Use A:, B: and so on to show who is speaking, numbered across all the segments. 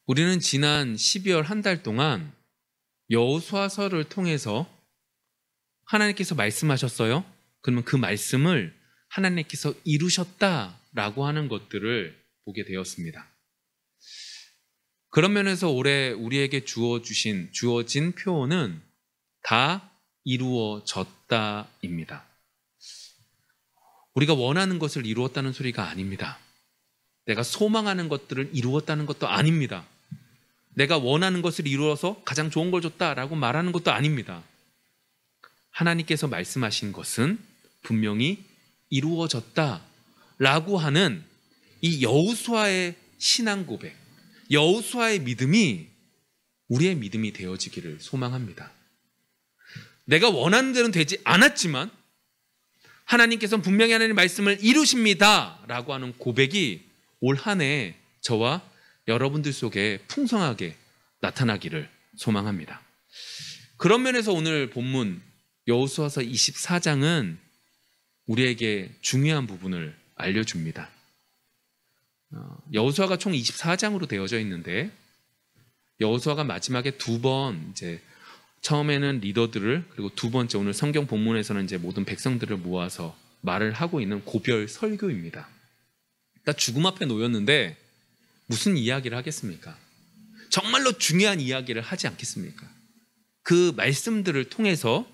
A: 우리는 지난 12월 한 달 동안 여호수아서를 통해서 하나님께서 말씀하셨어요. 그러면 그 말씀을 하나님께서 이루셨다라고 하는 것들을 보게 되었습니다. 그런 면에서 올해 우리에게 주어진 표현은 다 이루어졌다입니다. 우리가 원하는 것을 이루었다는 소리가 아닙니다. 내가 소망하는 것들을 이루었다는 것도 아닙니다. 내가 원하는 것을 이루어서 가장 좋은 걸 줬다라고 말하는 것도 아닙니다. 하나님께서 말씀하신 것은 분명히 이루어졌다라고 하는 이 여호수아의 신앙 고백, 여호수아의 믿음이 우리의 믿음이 되어지기를 소망합니다. 내가 원하는 대로는 되지 않았지만 하나님께서는 분명히 하나님의 말씀을 이루십니다라고 하는 고백이 올 한 해 저와 여러분들 속에 풍성하게 나타나기를 소망합니다. 그런 면에서 오늘 본문 여호수아서 24장은 우리에게 중요한 부분을 알려줍니다. 여호수아가 총 24장으로 되어져 있는데 여호수아가 마지막에 두 번 이제 처음에는 리더들을 그리고 두 번째 오늘 성경 본문에서는 이제 모든 백성들을 모아서 말을 하고 있는 고별 설교입니다. 그러니까 죽음 앞에 놓였는데 무슨 이야기를 하겠습니까? 정말로 중요한 이야기를 하지 않겠습니까? 그 말씀들을 통해서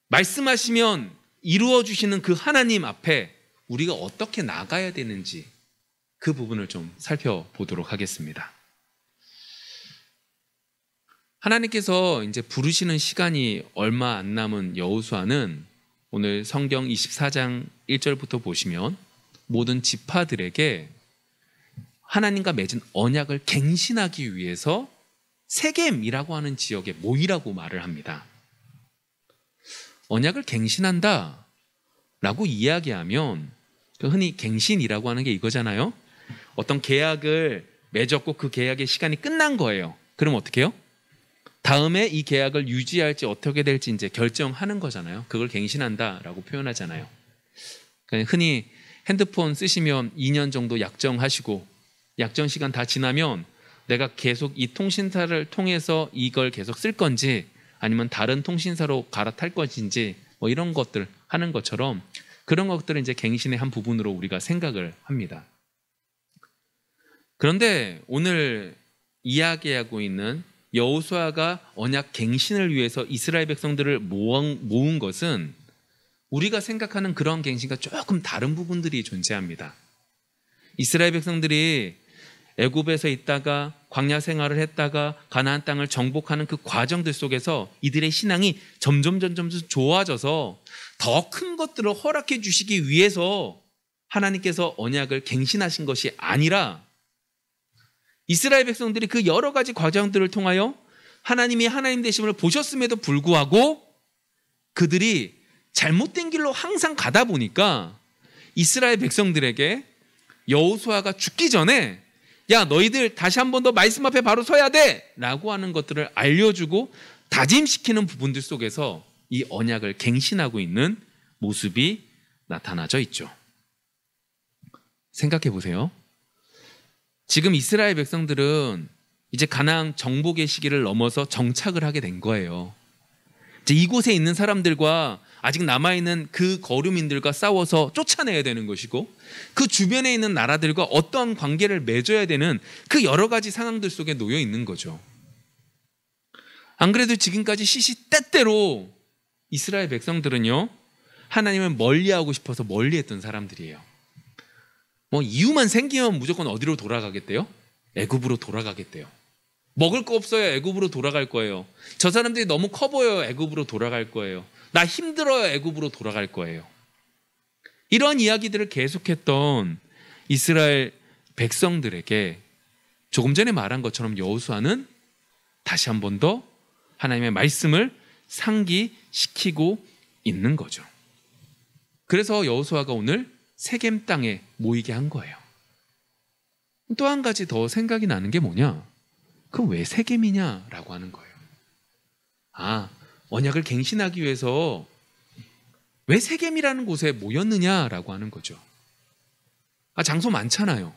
A: 말씀하시면 이루어 주시는 그 하나님 앞에 우리가 어떻게 나가야 되는지 그 부분을 좀 살펴보도록 하겠습니다. 하나님께서 이제 부르시는 시간이 얼마 안 남은 여호수아는 오늘 성경 24장 1절부터 보시면 모든 지파들에게 하나님과 맺은 언약을 갱신하기 위해서 세겜이라고 하는 지역에 모이라고 말을 합니다. 언약을 갱신한다 라고 이야기하면 흔히 갱신이라고 하는 게 이거잖아요. 어떤 계약을 맺었고 그 계약의 시간이 끝난 거예요. 그럼 어떻게 해요? 다음에 이 계약을 유지할지 어떻게 될지 이제 결정하는 거잖아요. 그걸 갱신한다라고 표현하잖아요. 흔히 핸드폰 쓰시면 2년 정도 약정하시고 약정 시간 다 지나면 내가 계속 이 통신사를 통해서 이걸 계속 쓸 건지 아니면 다른 통신사로 갈아탈 것인지 뭐 이런 것들 하는 것처럼 그런 것들은 이제 갱신의 한 부분으로 우리가 생각을 합니다. 그런데 오늘 이야기하고 있는 여호수아가 언약 갱신을 위해서 이스라엘 백성들을 모은 것은 우리가 생각하는 그런 갱신과 조금 다른 부분들이 존재합니다. 이스라엘 백성들이 애굽에서 있다가 광야 생활을 했다가 가나안 땅을 정복하는 그 과정들 속에서 이들의 신앙이 점점 좋아져서 더 큰 것들을 허락해 주시기 위해서 하나님께서 언약을 갱신하신 것이 아니라 이스라엘 백성들이 그 여러 가지 과정들을 통하여 하나님이 하나님 되심을 보셨음에도 불구하고 그들이 잘못된 길로 항상 가다 보니까 이스라엘 백성들에게 여호수아가 죽기 전에 야 너희들 다시 한 번 더 말씀 앞에 바로 서야 돼 라고 하는 것들을 알려주고 다짐시키는 부분들 속에서 이 언약을 갱신하고 있는 모습이 나타나져 있죠. 생각해 보세요. 지금 이스라엘 백성들은 이제 가나안 정복의 시기를 넘어서 정착을 하게 된 거예요. 이제 이곳에 있는 사람들과 아직 남아있는 그 거류민들과 싸워서 쫓아내야 되는 것이고 그 주변에 있는 나라들과 어떠한 관계를 맺어야 되는 그 여러 가지 상황들 속에 놓여 있는 거죠. 안 그래도 지금까지 시시때때로 이스라엘 백성들은요 하나님을 멀리하고 싶어서 멀리했던 사람들이에요. 뭐 이유만 생기면 무조건 어디로 돌아가겠대요? 애굽으로 돌아가겠대요. 먹을 거 없어요. 애굽으로 돌아갈 거예요. 저 사람들이 너무 커 보여요. 애굽으로 돌아갈 거예요. 나 힘들어요. 애굽으로 돌아갈 거예요. 이런 이야기들을 계속했던 이스라엘 백성들에게 조금 전에 말한 것처럼 여호수아는 다시 한 번 더 하나님의 말씀을 상기시키고 있는 거죠. 그래서 여호수아가 오늘 세겜 땅에 모이게 한 거예요. 또 한 가지 더 생각이 나는 게 뭐냐? 그럼 왜 세겜이냐라고 하는 거예요. 언약을 갱신하기 위해서 왜 세겜이라는 곳에 모였느냐라고 하는 거죠. 장소 많잖아요.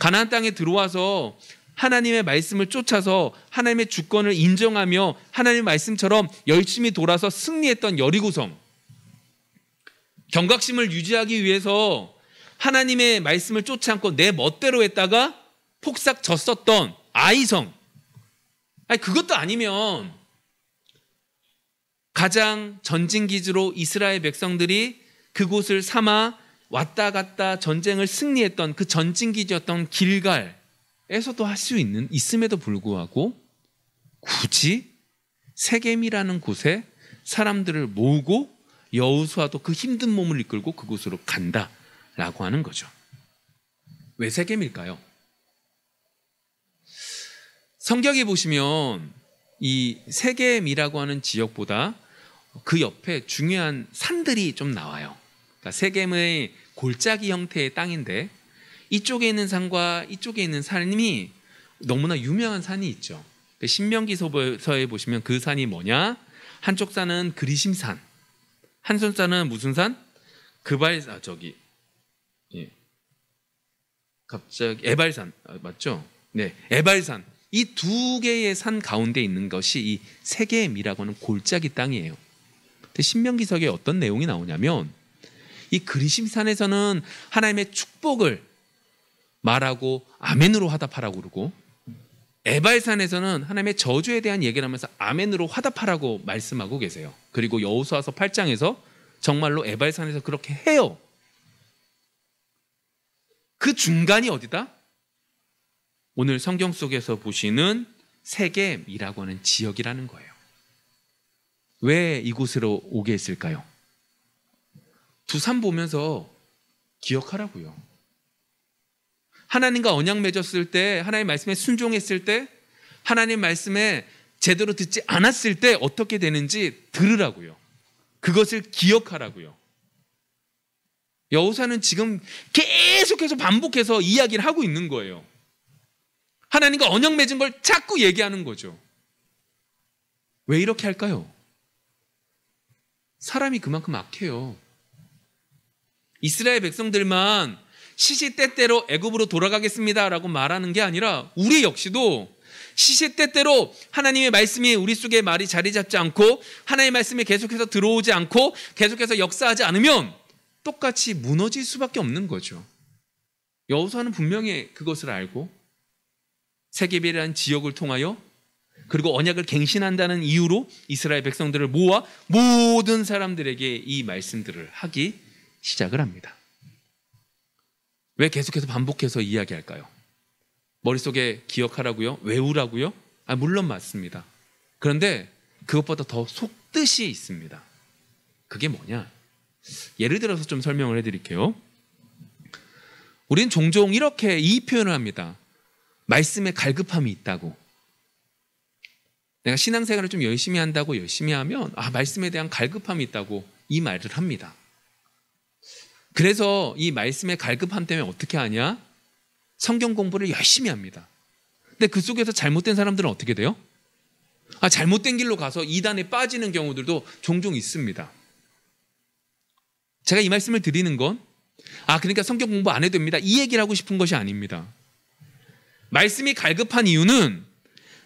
A: 가나안 땅에 들어와서 하나님의 말씀을 쫓아서 하나님의 주권을 인정하며 하나님의 말씀처럼 열심히 돌아서 승리했던 여리고성, 경각심을 유지하기 위해서 하나님의 말씀을 쫓지 않고 내 멋대로 했다가 폭삭 졌었던 아이성, 아니 그것도 아니면 가장 전진기지로 이스라엘 백성들이 그곳을 삼아 왔다 갔다 전쟁을 승리했던 그 전진기지였던 길갈에서도 할 수 있음에도 불구하고 굳이 세겜이라는 곳에 사람들을 모으고 여호수아도 그 힘든 몸을 이끌고 그곳으로 간다라고 하는 거죠. 왜 세겜일까요? 성경에 보시면 이 세겜이라고 하는 지역보다 그 옆에 중요한 산들이 좀 나와요. 그러니까 세겜의 골짜기 형태의 땅인데 이쪽에 있는 산과 이쪽에 있는 산이 너무나 유명한 산이 있죠. 신명기서에 보시면 그 산이 뭐냐? 한쪽 산은 그리심산, 한쪽 산은 무슨 산? 에발산 맞죠? 네, 에발산. 이 두 개의 산 가운데 있는 것이 이 세겜이라고 하는 골짜기 땅이에요. 근데 신명기서에 어떤 내용이 나오냐면 이 그리심산에서는 하나님의 축복을 말하고 아멘으로 화답하라고 그러고, 에발산에서는 하나님의 저주에 대한 얘기를 하면서 아멘으로 화답하라고 말씀하고 계세요. 그리고 여호수아서 8장에서 정말로 에발산에서 그렇게 해요. 그 중간이 어디다? 오늘 성경 속에서 보시는 세겜이라고 하는 지역이라는 거예요. 왜 이곳으로 오게 했을까요? 두 산 보면서 기억하라고요. 하나님과 언약 맺었을 때, 하나님 말씀에 순종했을 때, 하나님 말씀에 제대로 듣지 않았을 때 어떻게 되는지 들으라고요. 그것을 기억하라고요. 여호수아는 지금 계속해서 반복해서 이야기를 하고 있는 거예요. 하나님과 언약 맺은 걸 자꾸 얘기하는 거죠. 왜 이렇게 할까요? 사람이 그만큼 악해요. 이스라엘 백성들만 시시때때로 애굽으로 돌아가겠습니다라고 말하는 게 아니라 우리 역시도 시시때때로 하나님의 말씀이 우리 속에 말이 자리 잡지 않고 하나님의 말씀이 계속해서 들어오지 않고 계속해서 역사하지 않으면 똑같이 무너질 수밖에 없는 거죠. 여호수아는 분명히 그것을 알고 세겜이라는 지역을 통하여 그리고 언약을 갱신한다는 이유로 이스라엘 백성들을 모아 모든 사람들에게 이 말씀들을 하기 시작을 합니다. 왜 계속해서 반복해서 이야기할까요? 머릿속에 기억하라고요? 외우라고요? 물론 맞습니다. 그런데 그것보다 더 속뜻이 있습니다. 그게 뭐냐? 예를 들어서 좀 설명을 해드릴게요. 우리는 종종 이렇게 이 표현을 합니다. 말씀에 갈급함이 있다고. 내가 신앙생활을 좀 열심히 한다고 열심히 하면 말씀에 대한 갈급함이 있다고 이 말을 합니다. 그래서 이 말씀의 갈급함 때문에 어떻게 하냐? 성경 공부를 열심히 합니다. 근데 그 속에서 잘못된 사람들은 어떻게 돼요? 잘못된 길로 가서 이단에 빠지는 경우들도 종종 있습니다. 제가 이 말씀을 드리는 건 그러니까 성경 공부 안 해도 됩니다, 이 얘기를 하고 싶은 것이 아닙니다. 말씀이 갈급한 이유는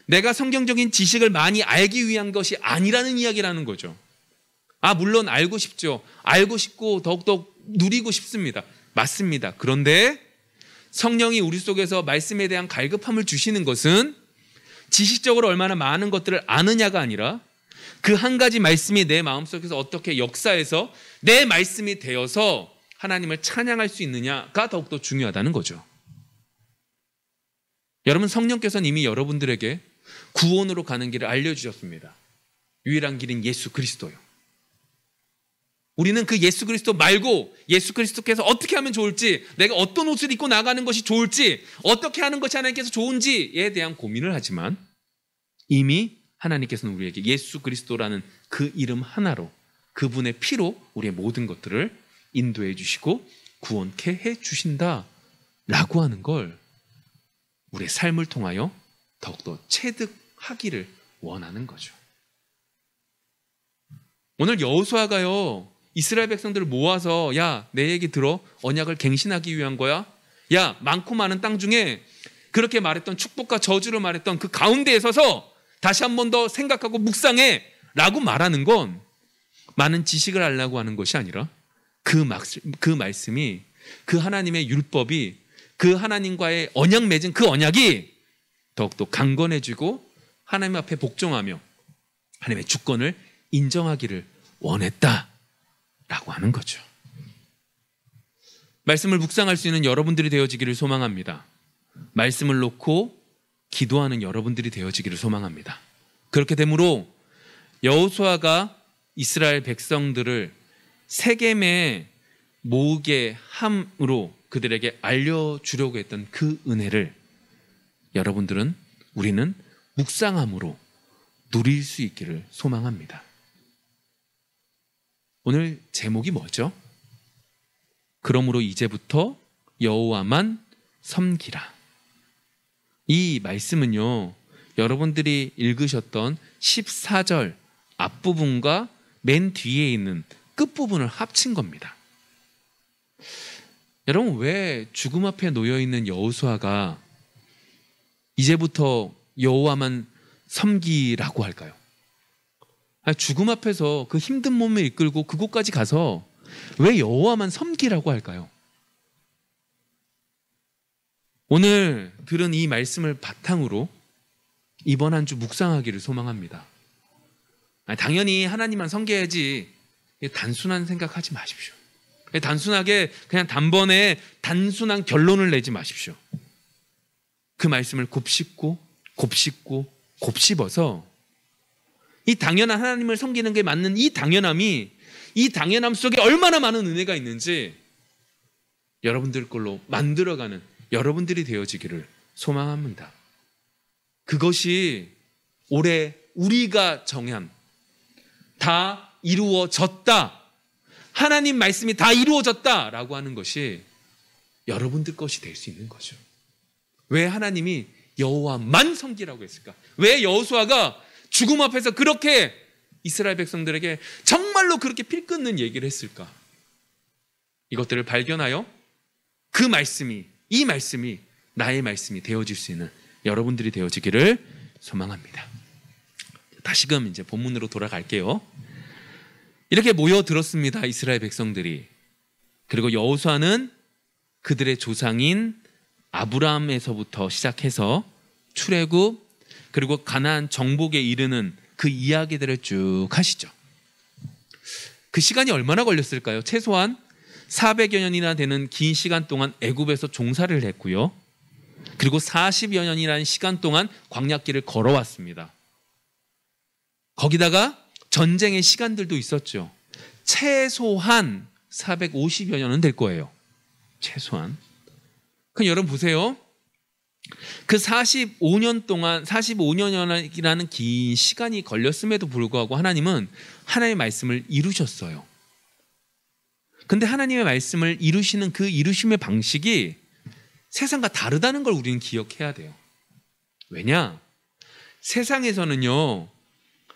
A: 내가 성경적인 지식을 많이 알기 위한 것이 아니라는 이야기라는 거죠. 물론 알고 싶죠. 알고 싶고 더욱더 누리고 싶습니다. 맞습니다. 그런데 성령이 우리 속에서 말씀에 대한 갈급함을 주시는 것은 지식적으로 얼마나 많은 것들을 아느냐가 아니라 그 한 가지 말씀이 내 마음속에서 어떻게 역사해서 내 말씀이 되어서 하나님을 찬양할 수 있느냐가 더욱더 중요하다는 거죠. 여러분, 성령께서는 이미 여러분들에게 구원으로 가는 길을 알려주셨습니다. 유일한 길인 예수 그리스도요. 우리는 그 예수 그리스도 말고 예수 그리스도께서 어떻게 하면 좋을지, 내가 어떤 옷을 입고 나가는 것이 좋을지, 어떻게 하는 것이 하나님께서 좋은지에 대한 고민을 하지만 이미 하나님께서는 우리에게 예수 그리스도라는 그 이름 하나로, 그분의 피로 우리의 모든 것들을 인도해 주시고 구원케 해 주신다라고 하는 걸 우리의 삶을 통하여 더욱더 체득하기를 원하는 거죠. 오늘 여호수아가요, 이스라엘 백성들을 모아서 내 얘기 들어. 언약을 갱신하기 위한 거야. 야, 많고 많은 땅 중에 그렇게 말했던 축복과 저주를 말했던 그 가운데에 서서 다시 한 번 더 생각하고 묵상해 라고 말하는 건 많은 지식을 알라고 하는 것이 아니라 그 말씀이, 그 하나님의 율법이, 그 하나님과의 언약 맺은 그 언약이 더욱더 강건해지고 하나님 앞에 복종하며 하나님의 주권을 인정하기를 원했다라고 하는 거죠. 말씀을 묵상할 수 있는 여러분들이 되어지기를 소망합니다. 말씀을 놓고 기도하는 여러분들이 되어지기를 소망합니다. 그렇게 되므로 여호수아가 이스라엘 백성들을 세겜에 모으게 함으로 그들에게 알려주려고 했던 그 은혜를 여러분들은, 우리는 묵상함으로 누릴 수 있기를 소망합니다. 오늘 제목이 뭐죠? 그러므로 이제부터 여호와만 섬기라. 이 말씀은요, 여러분들이 읽으셨던 14절 앞부분과 맨 뒤에 있는 끝부분을 합친 겁니다. 여러분, 왜 죽음 앞에 놓여있는 여호수아가 이제부터 여호와만 섬기라고 할까요? 죽음 앞에서 그 힘든 몸을 이끌고 그곳까지 가서 왜 여호와만 섬기라고 할까요? 오늘 들은 이 말씀을 바탕으로 이번 한 주 묵상하기를 소망합니다. 당연히 하나님만 섬겨야지, 단순한 생각하지 마십시오. 단순하게 그냥 단번에 단순한 결론을 내지 마십시오. 그 말씀을 곱씹고 곱씹고 곱씹어서 이 당연한 하나님을 섬기는 게 맞는 이 당연함이, 이 당연함 속에 얼마나 많은 은혜가 있는지 여러분들 걸로 만들어가는 여러분들이 되어지기를 소망합니다. 그것이 올해 우리가 정한 다 이루어졌다, 하나님 말씀이 다 이루어졌다라고 하는 것이 여러분들 것이 될 수 있는 거죠. 왜 하나님이 여호와만 섬기라고 했을까? 왜 여호수아가 죽음 앞에서 그렇게 이스라엘 백성들에게 정말로 그렇게 피 끊는 얘기를 했을까? 이것들을 발견하여 그 말씀이, 이 말씀이 나의 말씀이 되어질 수 있는 여러분들이 되어지기를 소망합니다. 다시금 이제 본문으로 돌아갈게요. 이렇게 모여들었습니다, 이스라엘 백성들이. 그리고 여호수아는 그들의 조상인 아브라함에서부터 시작해서 출애굽, 그리고 가나안 정복에 이르는 그 이야기들을 쭉 하시죠. 그 시간이 얼마나 걸렸을까요? 최소한 400여 년이나 되는 긴 시간 동안 애굽에서 종사를 했고요. 그리고 40여 년이라는 시간 동안 광야길을 걸어왔습니다. 거기다가 전쟁의 시간들도 있었죠. 최소한 450여 년은 될 거예요. 최소한. 그럼 여러분 보세요. 그 45년이라는 긴 시간이 걸렸음에도 불구하고 하나님은 하나님의 말씀을 이루셨어요. 근데 하나님의 말씀을 이루시는 그 이루심의 방식이 세상과 다르다는 걸 우리는 기억해야 돼요. 왜냐? 세상에서는요,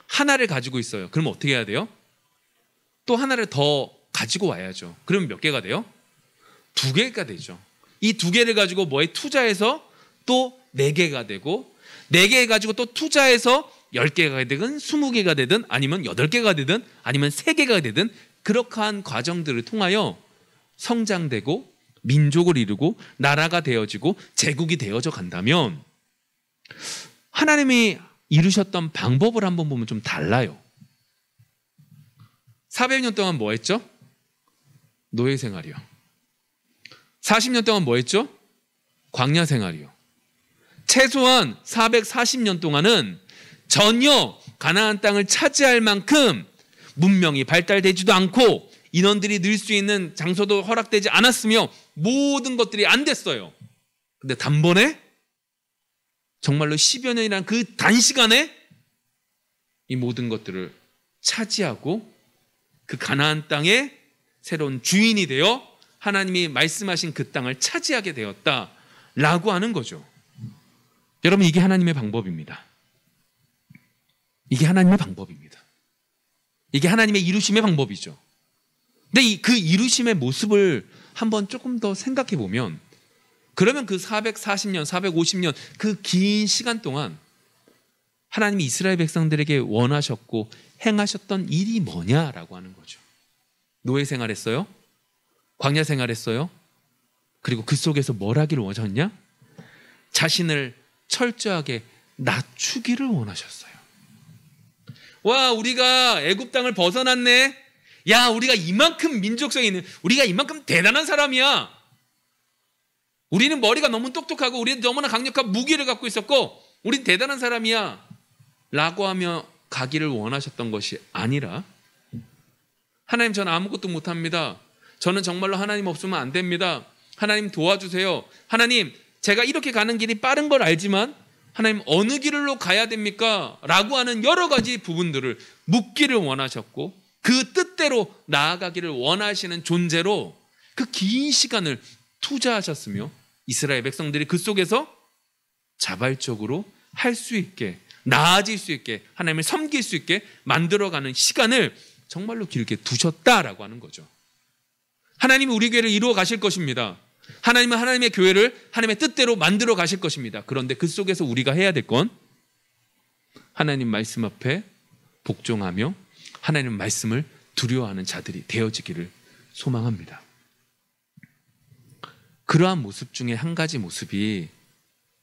A: 하나를 가지고 있어요. 그럼 어떻게 해야 돼요? 또 하나를 더 가지고 와야죠. 그러면 몇 개가 돼요? 2개가 되죠. 이 2개를 가지고 뭐에 투자해서 또 4개가 되고, 4개 가지고 또 투자해서 10개가 되든 20개가 되든 아니면 8개가 되든 아니면 3개가 되든 그렇게한 과정들을 통하여 성장되고 민족을 이루고 나라가 되어지고 제국이 되어져 간다면 하나님이 이루셨던 방법을 한번 보면 좀 달라요. 400년 동안 뭐 했죠? 노예 생활이요. 40년 동안 뭐 했죠? 광야 생활이요. 최소한 440년 동안은 전혀 가나안 땅을 차지할 만큼 문명이 발달되지도 않고 인원들이 늘 수 있는 장소도 허락되지 않았으며 모든 것들이 안 됐어요. 근데 단번에 정말로 10여 년이라는 그 단시간에 이 모든 것들을 차지하고 그 가나안 땅의 새로운 주인이 되어 하나님이 말씀하신 그 땅을 차지하게 되었다라고 하는 거죠. 여러분, 이게 하나님의 방법입니다. 이게 하나님의 방법입니다. 이게 하나님의 이루심의 방법이죠. 근데 그 이루심의 모습을 한번 조금 더 생각해 보면 그러면 그 440년, 450년 그 긴 시간 동안 하나님이 이스라엘 백성들에게 원하셨고 행하셨던 일이 뭐냐라고 하는 거죠. 노예 생활했어요? 광야 생활했어요? 그리고 그 속에서 뭘 하기를 원하셨냐? 자신을 철저하게 낮추기를 원하셨어요. 와, 우리가 애굽 땅을 벗어났네. 야, 우리가 이만큼 민족성이 있는, 우리가 이만큼 대단한 사람이야. 우리는 머리가 너무 똑똑하고 우리는 너무나 강력한 무기를 갖고 있었고 우린 대단한 사람이야 라고 하며 가기를 원하셨던 것이 아니라, 하나님, 저는 아무것도 못합니다. 저는 정말로 하나님 없으면 안 됩니다. 하나님 도와주세요. 하나님, 제가 이렇게 가는 길이 빠른 걸 알지만 하나님 어느 길로 가야 됩니까? 라고 하는 여러 가지 부분들을 묻기를 원하셨고 그 뜻대로 나아가기를 원하시는 존재로 그 긴 시간을 투자하셨으며 이스라엘 백성들이 그 속에서 자발적으로 할 수 있게, 나아질 수 있게, 하나님을 섬길 수 있게 만들어가는 시간을 정말로 길게 두셨다라고 하는 거죠. 하나님이 우리 교회를 이루어 가실 것입니다. 하나님은 하나님의 교회를 하나님의 뜻대로 만들어 가실 것입니다. 그런데 그 속에서 우리가 해야 될 건 하나님 말씀 앞에 복종하며 하나님 말씀을 두려워하는 자들이 되어지기를 소망합니다. 그러한 모습 중에 한 가지 모습이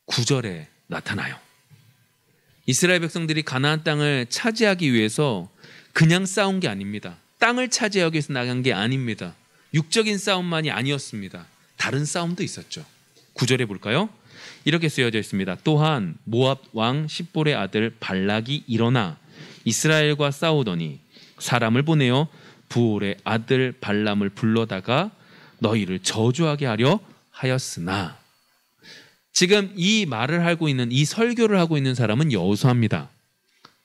A: 9절에 나타나요. 이스라엘 백성들이 가나안 땅을 차지하기 위해서 그냥 싸운 게 아닙니다. 땅을 차지하기 위해서 나간 게 아닙니다. 육적인 싸움만이 아니었습니다. 다른 싸움도 있었죠. 9절에 볼까요? 이렇게 쓰여져 있습니다. 또한 모압 왕 십볼의 아들 발락이 일어나 이스라엘과 싸우더니 사람을 보내어 부올의 아들 발람을 불러다가 너희를 저주하게 하려 하였으나, 지금 이 말을 하고 있는, 이 설교를 하고 있는 사람은 여호수아입니다.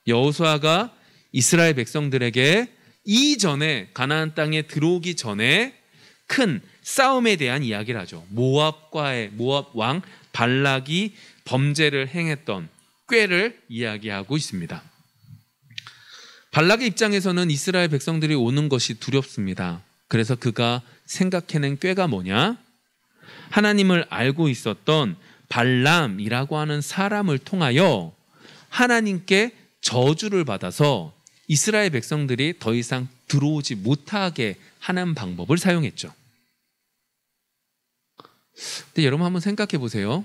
A: 여호수아가 이스라엘 백성들에게 이전에 가나안 땅에 들어오기 전에 큰 싸움에 대한 이야기를 하죠. 모압 왕 발락이 범죄를 행했던 꾀를 이야기하고 있습니다. 발락의 입장에서는 이스라엘 백성들이 오는 것이 두렵습니다. 그래서 그가 생각해낸 꾀가 뭐냐? 하나님을 알고 있었던 발람이라고 하는 사람을 통하여 하나님께 저주를 받아서 이스라엘 백성들이 더 이상 들어오지 못하게 하는 방법을 사용했죠. 근데 여러분 한번 생각해 보세요.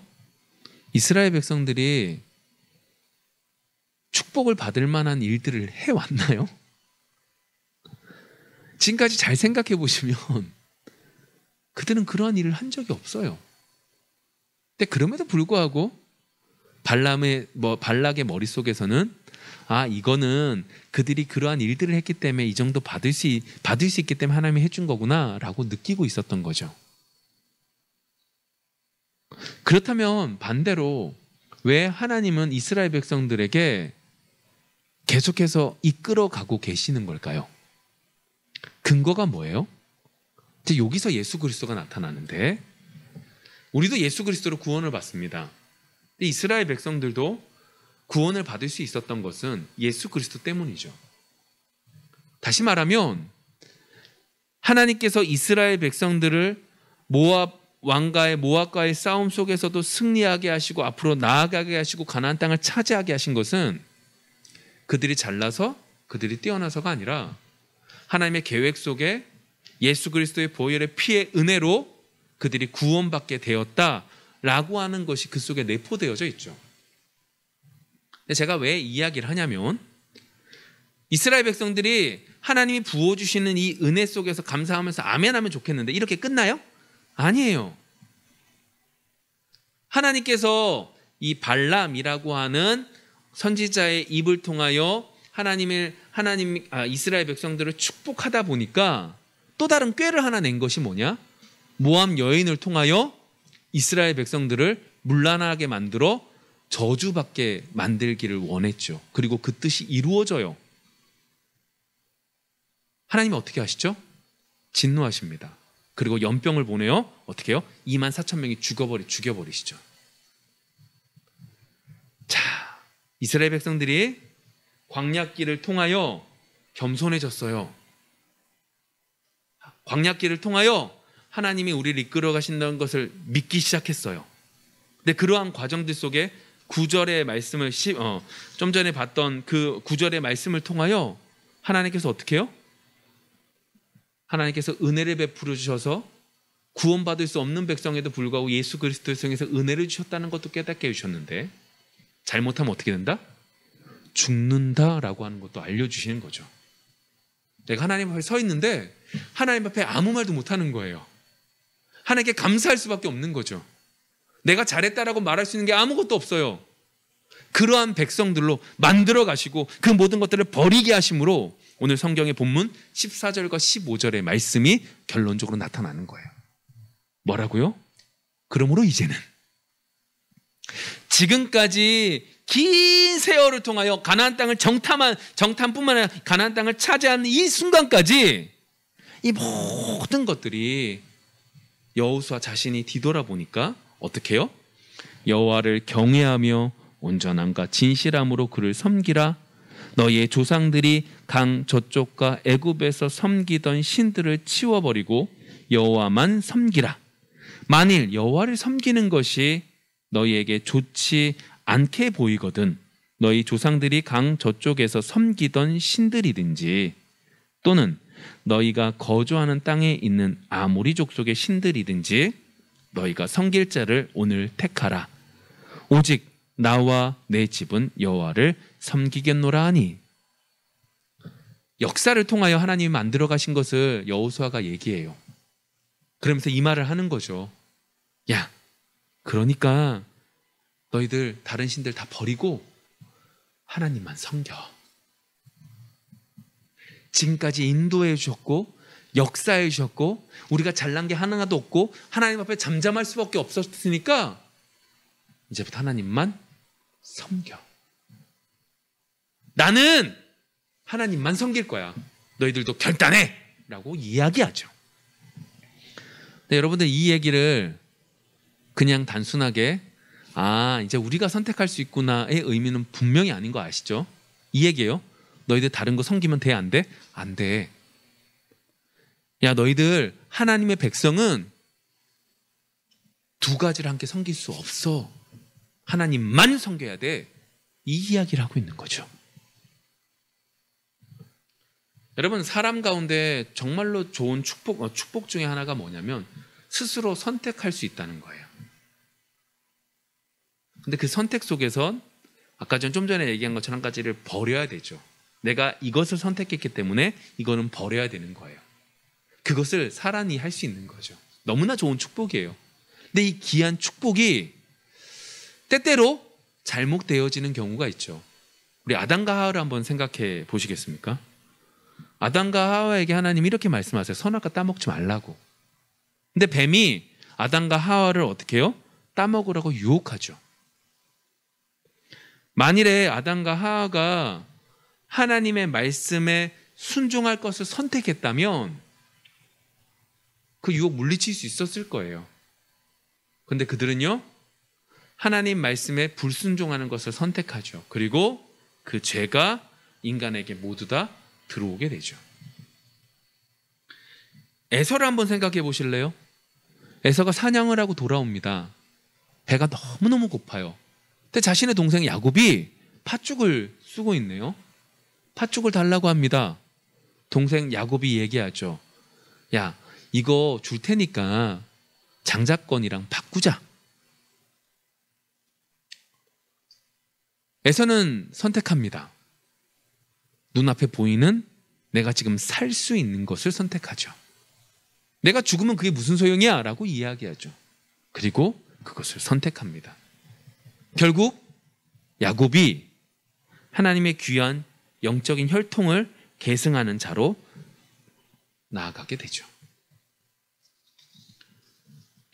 A: 이스라엘 백성들이 축복을 받을 만한 일들을 해왔나요? 지금까지 잘 생각해 보시면 그들은 그러한 일을 한 적이 없어요. 근데 그럼에도 불구하고 발락의 머릿속에서는 이거는 그들이 그러한 일들을 했기 때문에 이 정도 받을 수 있기 때문에 하나님이 해준 거구나 라고 느끼고 있었던 거죠. 그렇다면 반대로 왜 하나님은 이스라엘 백성들에게 계속해서 이끌어가고 계시는 걸까요? 근거가 뭐예요? 이제 여기서 예수 그리스도가 나타나는데, 우리도 예수 그리스도로 구원을 받습니다. 근데 이스라엘 백성들도 구원을 받을 수 있었던 것은 예수 그리스도 때문이죠. 다시 말하면 하나님께서 이스라엘 백성들을 모압과의 싸움 속에서도 승리하게 하시고 앞으로 나아가게 하시고 가나안 땅을 차지하게 하신 것은 그들이 잘나서, 그들이 뛰어나서가 아니라 하나님의 계획 속에 예수 그리스도의 보혈의 피의 은혜로 그들이 구원받게 되었다라고 하는 것이 그 속에 내포되어져 있죠. 근데 제가 왜 이 이야기를 하냐면, 이스라엘 백성들이 하나님이 부어주시는 이 은혜 속에서 감사하면서 아멘하면 좋겠는데 이렇게 끝나요? 아니에요. 하나님께서 이 발람이라고 하는 선지자의 입을 통하여 이스라엘 백성들을 축복하다 보니까 또 다른 꾀를 하나 낸 것이 뭐냐? 모압 여인을 통하여 이스라엘 백성들을 문란하게 만들어 저주받게 만들기를 원했죠. 그리고 그 뜻이 이루어져요. 하나님이 어떻게 하시죠? 진노하십니다. 그리고 연병을 보내요. 어떻게 해요? 24,000명이 죽여버리시죠. 자, 이스라엘 백성들이 광야길을 통하여 겸손해졌어요. 광야길을 통하여 하나님이 우리를 이끌어 가신다는 것을 믿기 시작했어요. 근데 그러한 과정들 속에 9절의 말씀을 좀 전에 봤던 그 9절의 말씀을 통하여 하나님께서 어떻게 해요? 하나님께서 은혜를 베풀어 주셔서 구원받을 수 없는 백성에도 불구하고 예수 그리스도를 통해서 은혜를 주셨다는 것도 깨닫게 해주셨는데, 잘못하면 어떻게 된다? 죽는다라고 하는 것도 알려주시는 거죠. 내가 하나님 앞에 서 있는데 하나님 앞에 아무 말도 못하는 거예요. 하나님께 감사할 수밖에 없는 거죠. 내가 잘했다라고 말할 수 있는 게 아무것도 없어요. 그러한 백성들로 만들어 가시고 그 모든 것들을 버리게 하심으로 오늘 성경의 본문 14절과 15절의 말씀이 결론적으로 나타나는 거예요. 뭐라고요? 그러므로 이제는 지금까지 긴 세월을 통하여 가나안 땅을 정탐뿐만 아니라 가나안 땅을 차지하는 이 순간까지 이 모든 것들이 여호수아 자신이 뒤돌아보니까 어떻게 해요? 여호와를 경외하며 온전함과 진실함으로 그를 섬기라. 너희의 조상들이 강 저쪽과 애굽에서 섬기던 신들을 치워버리고 여호와만 섬기라. 만일 여호와를 섬기는 것이 너희에게 좋지 않게 보이거든 너희 조상들이 강 저쪽에서 섬기던 신들이든지 또는 너희가 거주하는 땅에 있는 아모리 족속의 신들이든지 너희가 섬길 자를 오늘 택하라. 오직 나와 내 집은 여호와를 섬기겠노라 하니. 역사를 통하여 하나님이 만들어 가신 것을 여호수아가 얘기해요. 그러면서 이 말을 하는 거죠. 야, 그러니까 너희들 다른 신들 다 버리고 하나님만 섬겨. 지금까지 인도해 주셨고 역사해 주셨고 우리가 잘난 게 하나도 없고 하나님 앞에 잠잠할 수밖에 없었으니까 이제부터 하나님만 섬겨. 나는 하나님만 섬길 거야. 너희들도 결단해! 라고 이야기하죠. 네, 여러분들 이 얘기를 그냥 단순하게 이제 우리가 선택할 수 있구나의 의미는 분명히 아닌 거 아시죠? 이 얘기예요. 너희들 다른 거 섬기면 돼? 안 돼? 안 돼. 야, 너희들 하나님의 백성은 두 가지를 함께 섬길 수 없어. 하나님만 섬겨야 돼. 이 이야기를 하고 있는 거죠. 여러분, 사람 가운데 정말로 좋은 축복 중에 하나가 뭐냐면 스스로 선택할 수 있다는 거예요. 근데 그 선택 속에선 아까 좀 전에 얘기한 것처럼 한 가지를 버려야 되죠. 내가 이것을 선택했기 때문에 이거는 버려야 되는 거예요. 그것을 사람이 할 수 있는 거죠. 너무나 좋은 축복이에요. 근데 이 귀한 축복이 때때로 잘못되어지는 경우가 있죠. 우리 아담과 하와를 한번 생각해 보시겠습니까? 아담과 하와에게 하나님이 이렇게 말씀하세요. 선악과 따먹지 말라고. 근데 뱀이 아담과 하와를 어떻게 해요? 따먹으라고 유혹하죠. 만일에 아담과 하와가 하나님의 말씀에 순종할 것을 선택했다면 그 유혹 물리칠 수 있었을 거예요. 근데 그들은요, 하나님 말씀에 불순종하는 것을 선택하죠. 그리고 그 죄가 인간에게 모두 다 들어오게 되죠. 에서를 한번 생각해 보실래요? 에서가 사냥을 하고 돌아옵니다. 배가 너무너무 고파요. 근데 자신의 동생 야곱이 팥죽을 쓰고 있네요. 팥죽을 달라고 합니다. 동생 야곱이 얘기하죠. 야, 이거 줄 테니까 장자권이랑 바꾸자. 에서는 선택합니다. 눈앞에 보이는 내가 지금 살 수 있는 것을 선택하죠. 내가 죽으면 그게 무슨 소용이야? 라고 이야기하죠. 그리고 그것을 선택합니다. 결국 야곱이 하나님의 귀한 영적인 혈통을 계승하는 자로 나아가게 되죠.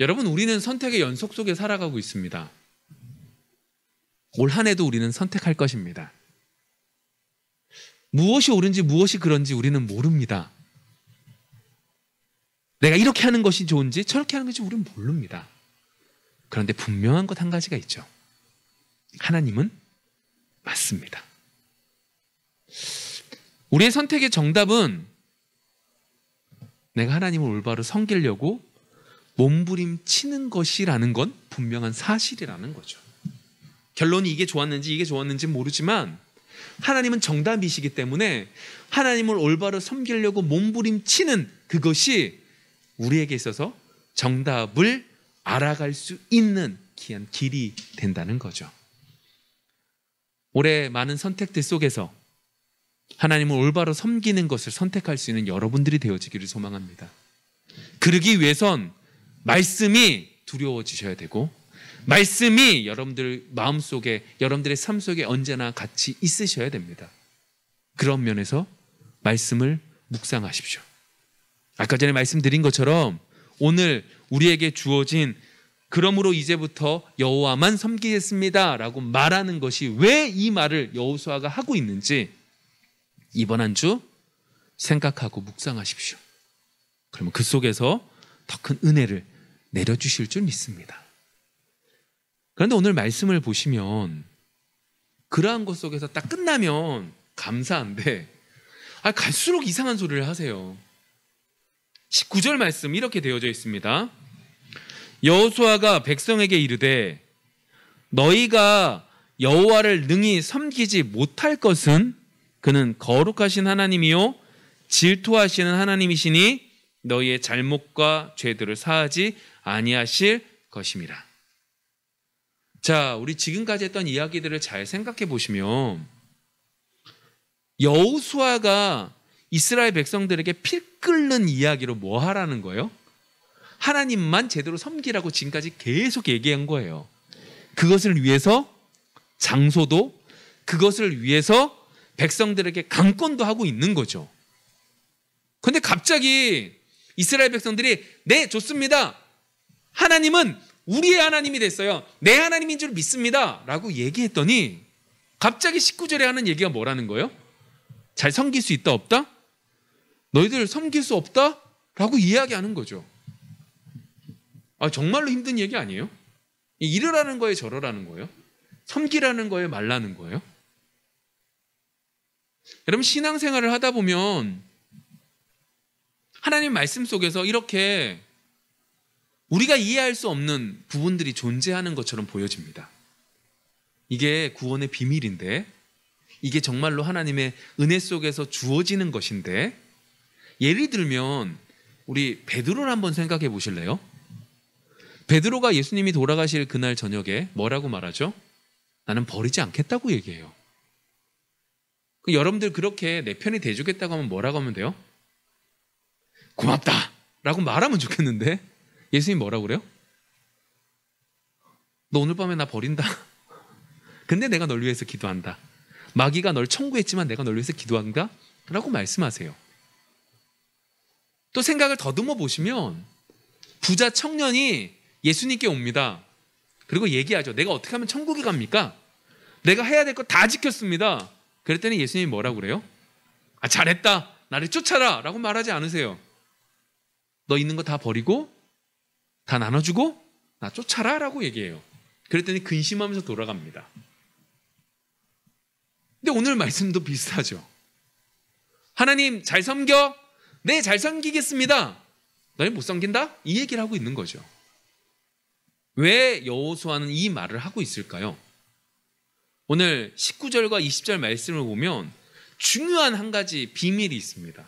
A: 여러분, 우리는 선택의 연속 속에 살아가고 있습니다. 올 한 해도 우리는 선택할 것입니다. 무엇이 옳은지 무엇이 그런지 우리는 모릅니다. 내가 이렇게 하는 것이 좋은지 저렇게 하는 것이 우리는 모릅니다. 그런데 분명한 것 한 가지가 있죠. 하나님은 맞습니다. 우리의 선택의 정답은 내가 하나님을 올바로 섬기려고 몸부림치는 것이라는 건 분명한 사실이라는 거죠. 결론이 이게 좋았는지 모르지만 하나님은 정답이시기 때문에 하나님을 올바로 섬기려고 몸부림치는 그것이 우리에게 있어서 정답을 알아갈 수 있는 귀한 길이 된다는 거죠. 올해 많은 선택들 속에서 하나님을 올바로 섬기는 것을 선택할 수 있는 여러분들이 되어지기를 소망합니다. 그러기 위해선 말씀이 두려워지셔야 되고 말씀이 여러분들 마음속에, 여러분들의 삶 속에 언제나 같이 있으셔야 됩니다. 그런 면에서 말씀을 묵상하십시오. 아까 전에 말씀드린 것처럼 오늘 우리에게 주어진 그러므로 이제부터 여호와만 섬기겠습니다 라고 말하는 것이 왜 이 말을 여호수아가 하고 있는지 이번 한 주 생각하고 묵상하십시오. 그러면 그 속에서 더 큰 은혜를 내려주실 줄 믿습니다. 그런데 오늘 말씀을 보시면 그러한 것 속에서 딱 끝나면 감사한데 갈수록 이상한 소리를 하세요. 19절 말씀 이렇게 되어져 있습니다. 여호수아가 백성에게 이르되 너희가 여호와를 능히 섬기지 못할 것은 그는 거룩하신 하나님이요 질투하시는 하나님이시니 너희의 잘못과 죄들을 사하지 아니하실 것임이라. 자, 우리 지금까지 했던 이야기들을 잘 생각해 보시면 여호수아가 이스라엘 백성들에게 피 끓는 이야기로 뭐 하라는 거예요? 하나님만 제대로 섬기라고 지금까지 계속 얘기한 거예요. 그것을 위해서 장소도, 그것을 위해서 백성들에게 강권도 하고 있는 거죠. 그런데 갑자기 이스라엘 백성들이 네, 좋습니다. 하나님은 우리의 하나님이 됐어요. 내 하나님인 줄 믿습니다 라고 얘기했더니 갑자기 19절에 하는 얘기가 뭐라는 거예요? 잘 섬길 수 있다 없다? 너희들 섬길 수 없다? 라고 이야기하는 거죠. 정말로 힘든 얘기 아니에요? 이러라는 거예요, 저러라는 거예요? 섬기라는 거예요, 말라는 거예요? 여러분, 신앙생활을 하다 보면 하나님 말씀 속에서 이렇게 우리가 이해할 수 없는 부분들이 존재하는 것처럼 보여집니다. 이게 구원의 비밀인데, 이게 정말로 하나님의 은혜 속에서 주어지는 것인데, 예를 들면 우리 베드로를 한번 생각해 보실래요? 베드로가 예수님이 돌아가실 그날 저녁에 뭐라고 말하죠? 나는 버리지 않겠다고 얘기해요. 여러분들 그렇게 내 편이 돼주겠다고 하면 뭐라고 하면 돼요? 고맙다 라고 말하면 좋겠는데 예수님 뭐라고 그래요? 너 오늘 밤에 나 버린다. 근데 내가 널 위해서 기도한다. 마귀가 널 청구했지만 내가 널 위해서 기도한다 라고 말씀하세요. 또 생각을 더듬어 보시면 부자 청년이 예수님께 옵니다. 그리고 얘기하죠. 내가 어떻게 하면 천국에 갑니까? 내가 해야 될 거 다 지켰습니다. 그랬더니 예수님이 뭐라고 그래요? 잘했다. 나를 쫓아라 라고 말하지 않으세요. 너 있는 거 다 버리고 다 나눠주고 나 쫓아라 라고 얘기해요. 그랬더니 근심하면서 돌아갑니다. 근데 오늘 말씀도 비슷하죠. 하나님 잘 섬겨? 네, 잘 섬기겠습니다. 너희 못 섬긴다? 이 얘기를 하고 있는 거죠. 왜 여호수아는 이 말을 하고 있을까요? 오늘 19절과 20절 말씀을 보면 중요한 한 가지 비밀이 있습니다.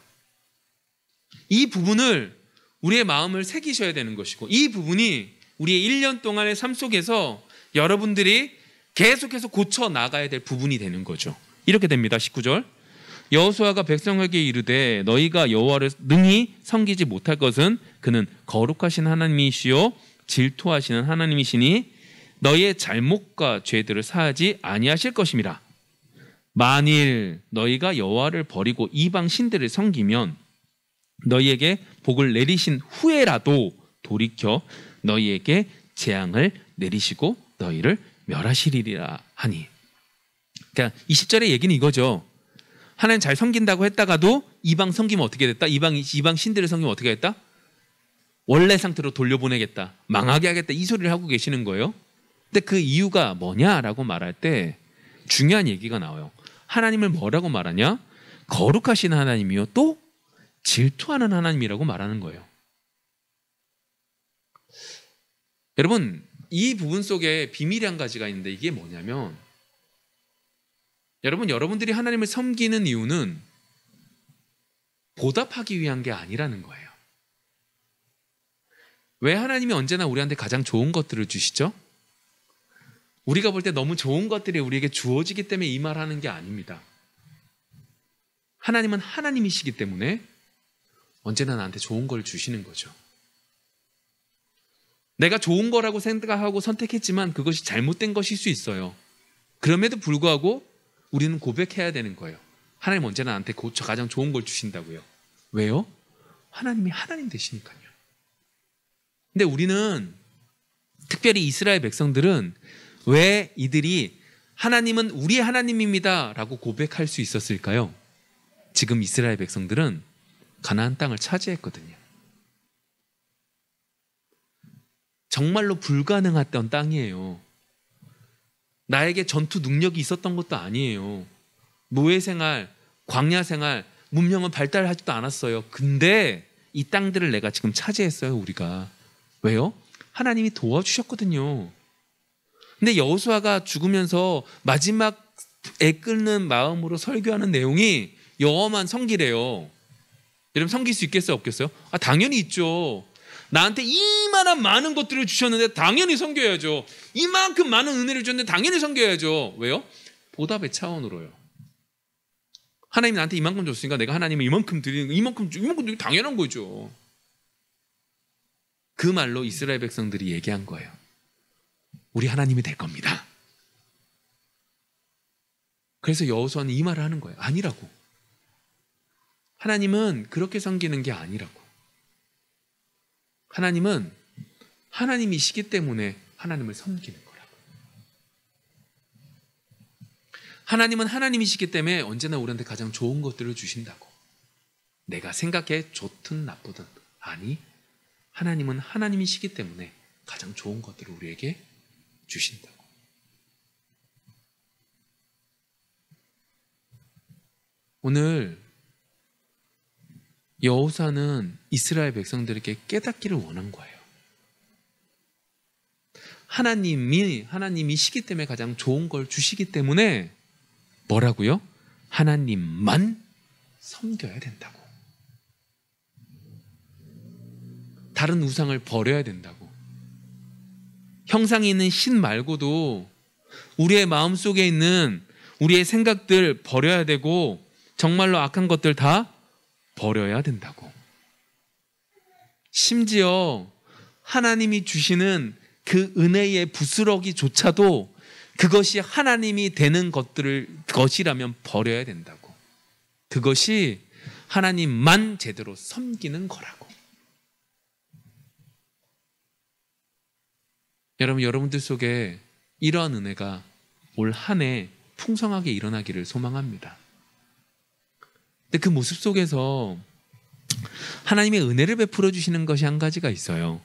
A: 이 부분을 우리의 마음을 새기셔야 되는 것이고, 이 부분이 우리의 1년 동안의 삶 속에서 여러분들이 계속해서 고쳐 나가야 될 부분이 되는 거죠. 이렇게 됩니다. 19절. 여호수아가 백성에게 이르되 너희가 여호와를 능히 섬기지 못할 것은 그는 거룩하신 하나님이시요 질투하시는 하나님이시니 너희의 잘못과 죄들을 사하지 아니하실 것임이라. 만일 너희가 여호와를 버리고 이방 신들을 섬기면 너희에게 복을 내리신 후에라도 돌이켜 너희에게 재앙을 내리시고 너희를 멸하시리라 하니. 그러니까 20절의 얘기는 이거죠. 하나님 잘 섬긴다고 했다가도 이방 섬기면 어떻게 됐다? 이방 신들을 섬기면 어떻게 했다? 원래 상태로 돌려보내겠다, 망하게 하겠다, 이 소리를 하고 계시는 거예요. 근데 그 이유가 뭐냐라고 말할 때 중요한 얘기가 나와요. 하나님을 뭐라고 말하냐? 거룩하신 하나님이요 또 질투하는 하나님이라고 말하는 거예요. 여러분, 이 부분 속에 비밀이 한 가지가 있는데 이게 뭐냐면 여러분들이 하나님을 섬기는 이유는 보답하기 위한 게 아니라는 거예요. 왜 하나님이 언제나 우리한테 가장 좋은 것들을 주시죠? 우리가 볼 때 너무 좋은 것들이 우리에게 주어지기 때문에 이 말 하는 게 아닙니다. 하나님은 하나님이시기 때문에 언제나 나한테 좋은 걸 주시는 거죠. 내가 좋은 거라고 생각하고 선택했지만 그것이 잘못된 것일 수 있어요. 그럼에도 불구하고 우리는 고백해야 되는 거예요. 하나님 언제나 나한테 가장 좋은 걸 주신다고요. 왜요? 하나님이 하나님 되시니까요. 근데 우리는, 특별히 이스라엘 백성들은 왜 이들이 하나님은 우리의 하나님입니다 라고 고백할 수 있었을까요? 지금 이스라엘 백성들은 가나안 땅을 차지했거든요. 정말로 불가능했던 땅이에요. 나에게 전투 능력이 있었던 것도 아니에요. 노예 생활, 광야 생활, 문명은 발달하지도 않았어요. 근데 이 땅들을 내가 지금 차지했어요, 우리가. 왜요? 하나님이 도와주셨거든요. 근데 여호수아가 죽으면서 마지막 애끓는 마음으로 설교하는 내용이 여호와만 섬기래요. 여러분, 섬길 수 있겠어요, 없겠어요? 당연히 있죠. 나한테 이만한 많은 것들을 주셨는데 당연히 섬겨야죠. 이만큼 많은 은혜를 주셨는데 당연히 섬겨야죠. 왜요? 보답의 차원으로요. 하나님이 나한테 이만큼 줬으니까 내가 하나님을 이만큼 드리는 거, 이만큼 드리는 게 당연한 거죠. 그 말로 이스라엘 백성들이 얘기한 거예요. 우리 하나님이 될 겁니다. 그래서 여호수아는 이 말을 하는 거예요. 아니라고. 하나님은 그렇게 섬기는 게 아니라고. 하나님은 하나님이시기 때문에 하나님을 섬기는 거라고. 하나님은 하나님이시기 때문에 언제나 우리한테 가장 좋은 것들을 주신다고. 내가 생각해 좋든 나쁘든. 아니, 하나님은 하나님이시기 때문에 가장 좋은 것들을 우리에게 주신다고. 오늘 여호수아는 이스라엘 백성들에게 깨닫기를 원한 거예요. 하나님이시기 때문에 가장 좋은 걸 주시기 때문에 뭐라고요? 하나님만 섬겨야 된다고. 다른 우상을 버려야 된다고. 형상이 있는 신 말고도 우리의 마음속에 있는 우리의 생각들 버려야 되고 정말로 악한 것들 다 버려야 된다고. 심지어 하나님이 주시는 그 은혜의 부스러기조차도 그것이 하나님이 되는 것이라면 버려야 된다고. 그것이 하나님만 제대로 섬기는 거라고. 여러분들 속에 이러한 은혜가 올 한 해 풍성하게 일어나기를 소망합니다. 근데 그 모습 속에서 하나님의 은혜를 베풀어 주시는 것이 한 가지가 있어요.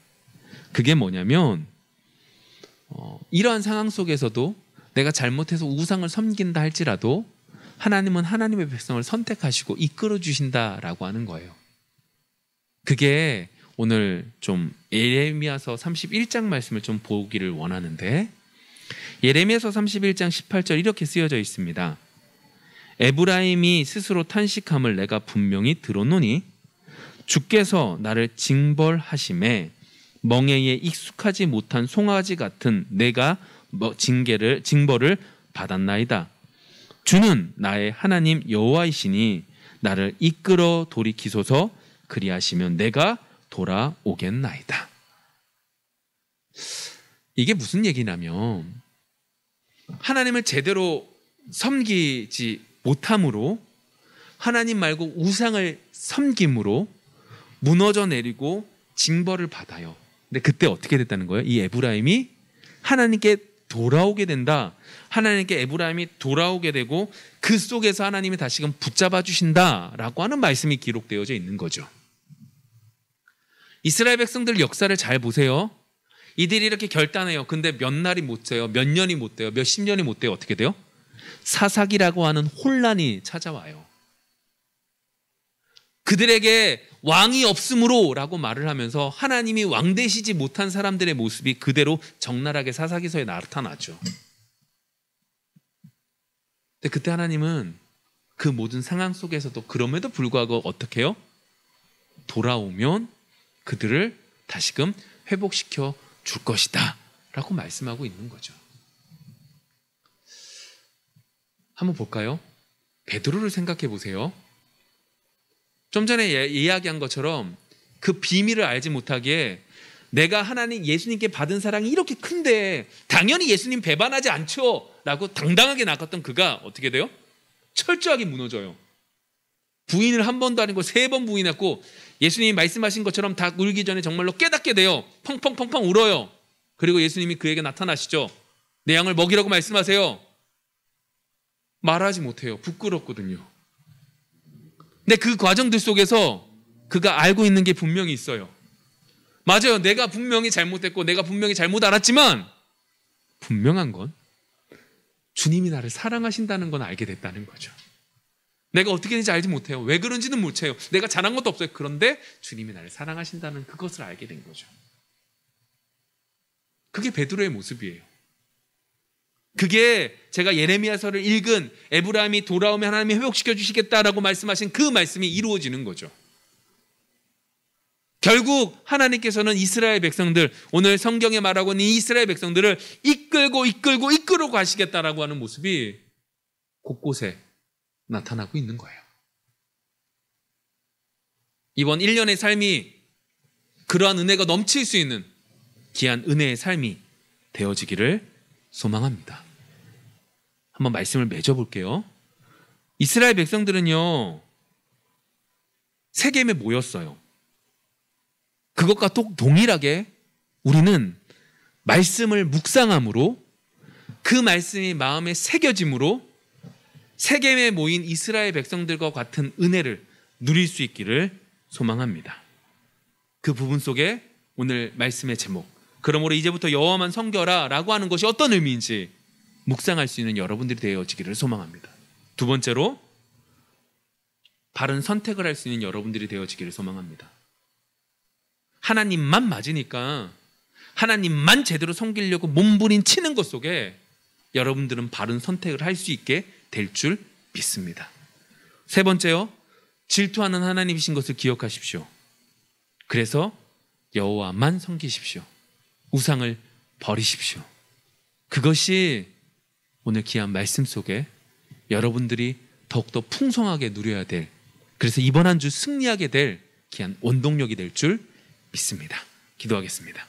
A: 그게 뭐냐면 이러한 상황 속에서도 내가 잘못해서 우상을 섬긴다 할지라도 하나님은 하나님의 백성을 선택하시고 이끌어 주신다라고 하는 거예요. 그게 오늘 좀 예레미야서 31장 말씀을 좀 보기를 원하는데, 예레미야서 31장 18절 이렇게 쓰여져 있습니다. 에브라임이 스스로 탄식함을 내가 분명히 들었노니 주께서 나를 징벌하심에 멍에에 익숙하지 못한 송아지 같은 내가 징벌을 받았나이다. 주는 나의 하나님 여호와이시니 나를 이끌어 돌이키소서. 그리하시면 내가 돌아오겠나이다. 이게 무슨 얘기냐면 하나님을 제대로 섬기지 못함으로, 하나님 말고 우상을 섬김으로 무너져 내리고 징벌을 받아요. 근데 그때 어떻게 됐다는 거예요? 이 에브라임이 하나님께 돌아오게 된다. 하나님께 에브라임이 돌아오게 되고 그 속에서 하나님이 다시금 붙잡아 주신다라고 하는 말씀이 기록되어져 있는 거죠. 이스라엘 백성들 역사를 잘 보세요. 이들이 이렇게 결단해요. 근데 몇 날이 못 돼요. 몇 년이 못 돼요. 몇 십 년이 못 돼요. 어떻게 돼요? 사사기라고 하는 혼란이 찾아와요. 그들에게 왕이 없으므로라고 말을 하면서 하나님이 왕 되시지 못한 사람들의 모습이 그대로 적나라하게 사사기서에 나타나죠. 근데 그때 하나님은 그 모든 상황 속에서도 그럼에도 불구하고 어떻게 해요? 돌아오면 그들을 다시금 회복시켜 줄 것이다 라고 말씀하고 있는 거죠. 한번 볼까요? 베드로를 생각해 보세요. 좀 전에 이야기한 것처럼 그 비밀을 알지 못하기에 내가 하나님 예수님께 받은 사랑이 이렇게 큰데 당연히 예수님 배반하지 않죠 라고 당당하게 나갔던 그가 어떻게 돼요? 철저하게 무너져요. 부인을 한 번도 아니고 3번 부인했고 예수님이 말씀하신 것처럼 닭 울기 전에 정말로 깨닫게 돼요. 펑펑펑펑 울어요. 그리고 예수님이 그에게 나타나시죠. 내 양을 먹이라고 말씀하세요. 말하지 못해요. 부끄럽거든요. 근데 그 과정들 속에서 그가 알고 있는 게 분명히 있어요. 맞아요. 내가 분명히 잘못했고 내가 분명히 잘못 알았지만 분명한 건 주님이 나를 사랑하신다는 건 알게 됐다는 거죠. 내가 어떻게 되는지 알지 못해요. 왜 그런지는 못해요. 내가 잘한 것도 없어요. 그런데 주님이 나를 사랑하신다는 그것을 알게 된 거죠. 그게 베드로의 모습이에요. 그게 제가 예레미야서를 읽은 에브라임이 돌아오면 하나님이 회복시켜 주시겠다라고 말씀하신 그 말씀이 이루어지는 거죠. 결국 하나님께서는 이스라엘 백성들, 오늘 성경에 말하고 있는 이스라엘 백성들을 이끌고 가시겠다라고 하는 모습이 곳곳에 나타나고 있는 거예요. 이번 1년의 삶이 그러한 은혜가 넘칠 수 있는 귀한 은혜의 삶이 되어지기를 소망합니다. 한번 말씀을 맺어볼게요. 이스라엘 백성들은요, 세겜에 모였어요. 그것과 동일하게 우리는 말씀을 묵상함으로 그 말씀이 마음에 새겨짐으로 세겜에 모인 이스라엘 백성들과 같은 은혜를 누릴 수 있기를 소망합니다. 그 부분 속에 오늘 말씀의 제목, 그러므로 이제부터 여호와만 섬겨라 라고 하는 것이 어떤 의미인지 묵상할 수 있는 여러분들이 되어지기를 소망합니다. 두 번째로 바른 선택을 할 수 있는 여러분들이 되어지기를 소망합니다. 하나님만 맞으니까 하나님만 제대로 섬기려고 몸부림치는 것 속에 여러분들은 바른 선택을 할 수 있게 될 줄 믿습니다. 세 번째요, 질투하는 하나님이신 것을 기억하십시오. 그래서 여호와만 섬기십시오. 우상을 버리십시오. 그것이 오늘 귀한 말씀 속에 여러분들이 더욱더 풍성하게 누려야 될, 그래서 이번 한 주 승리하게 될 귀한 원동력이 될 줄 믿습니다. 기도하겠습니다.